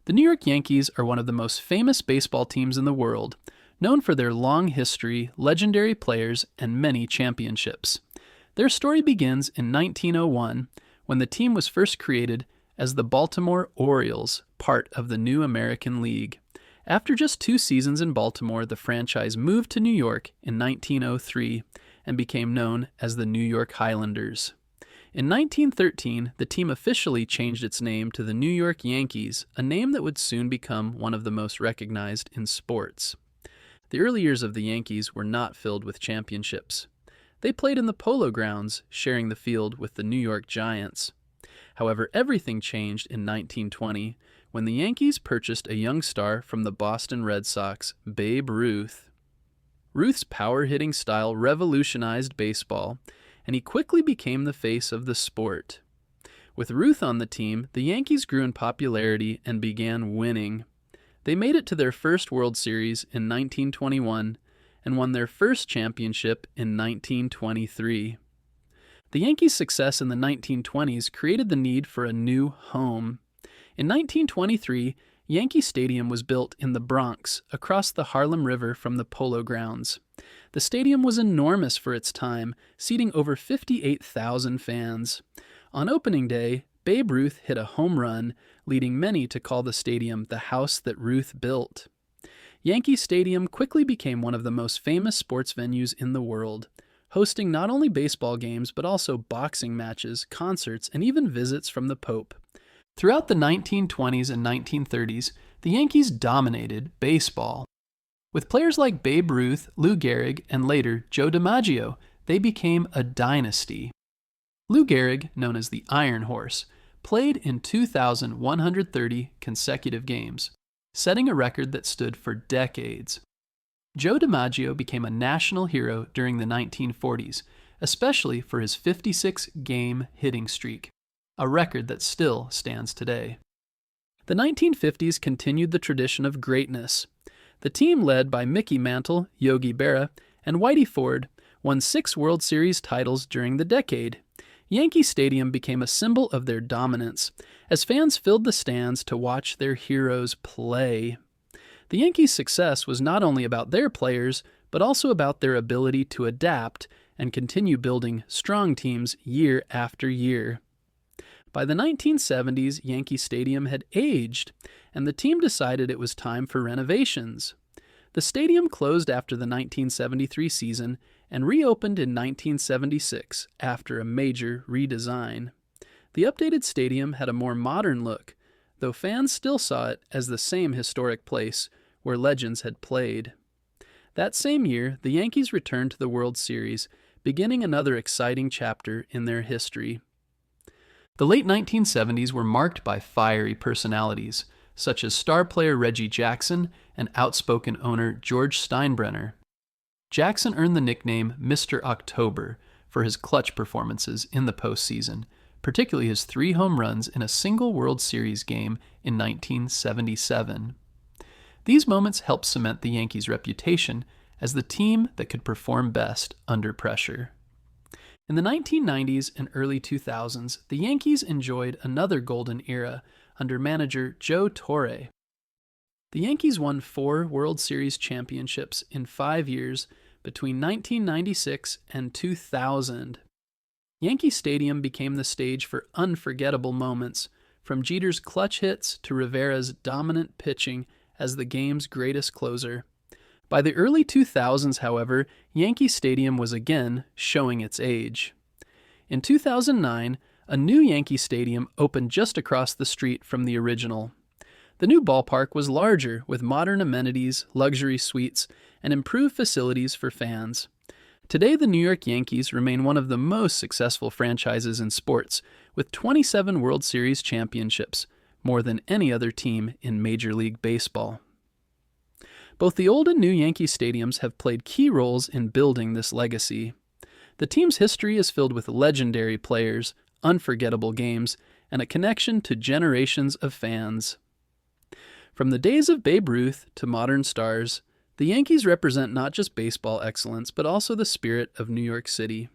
The New York Yankees are one of the most famous baseball teams in the world, known for their long history, legendary players, and many championships. Their story begins in 1901, when the team was first created as the Baltimore Orioles, part of the new American League. After just 2 seasons in Baltimore, the franchise moved to New York in 1903 and became known as the New York Highlanders. In 1913, the team officially changed its name to the New York Yankees, a name that would soon become one of the most recognized in sports. The early years of the Yankees were not filled with championships. They played in the Polo Grounds, sharing the field with the New York Giants. However, everything changed in 1920 when the Yankees purchased a young star from the Boston Red Sox, Babe Ruth. Ruth's power-hitting style revolutionized baseball, and he quickly became the face of the sport. With Ruth on the team, the Yankees grew in popularity and began winning. They made it to their first World Series in 1921 and won their first championship in 1923. The Yankees' success in the 1920s created the need for a new home. In 1923, Yankee Stadium was built in the Bronx, across the Harlem River from the Polo Grounds. The stadium was enormous for its time, seating over 58,000 fans. On opening day, Babe Ruth hit a home run, leading many to call the stadium the House That Ruth Built. Yankee Stadium quickly became one of the most famous sports venues in the world, hosting not only baseball games but also boxing matches, concerts, and even visits from the Pope. Throughout the 1920s and 1930s, the Yankees dominated baseball. With players like Babe Ruth, Lou Gehrig, and later Joe DiMaggio, they became a dynasty. Lou Gehrig, known as the Iron Horse, played in 2,130 consecutive games, setting a record that stood for decades. Joe DiMaggio became a national hero during the 1940s, especially for his 56-game hitting streak, a record that still stands today. The 1950s continued the tradition of greatness. The team led by Mickey Mantle, Yogi Berra, and Whitey Ford won 6 World Series titles during the decade. Yankee Stadium became a symbol of their dominance, as fans filled the stands to watch their heroes play. The Yankees' success was not only about their players, but also about their ability to adapt and continue building strong teams year after year. By the 1970s, Yankee Stadium had aged, and the team decided it was time for renovations. The stadium closed after the 1973 season and reopened in 1976 after a major redesign. The updated stadium had a more modern look, though fans still saw it as the same historic place where legends had played. That same year, the Yankees returned to the World Series, beginning another exciting chapter in their history. The late 1970s were marked by fiery personalities, such as star player Reggie Jackson and outspoken owner George Steinbrenner. Jackson earned the nickname Mr. October for his clutch performances in the postseason, particularly his 3 home runs in a single World Series game in 1977. These moments helped cement the Yankees' reputation as the team that could perform best under pressure. In the 1990s and early 2000s, the Yankees enjoyed another golden era under manager Joe Torre. The Yankees won 4 World Series championships in 5 years between 1996 and 2000. Yankee Stadium became the stage for unforgettable moments, from Jeter's clutch hits to Rivera's dominant pitching as the game's greatest closer. By the early 2000s, however, Yankee Stadium was again showing its age. In 2009, a new Yankee Stadium opened just across the street from the original. The new ballpark was larger, with modern amenities, luxury suites, and improved facilities for fans. Today, the New York Yankees remain one of the most successful franchises in sports, with 27 World Series championships, more than any other team in Major League Baseball. Both the old and new Yankee stadiums have played key roles in building this legacy. The team's history is filled with legendary players, unforgettable games, and a connection to generations of fans. From the days of Babe Ruth to modern stars, the Yankees represent not just baseball excellence, but also the spirit of New York City.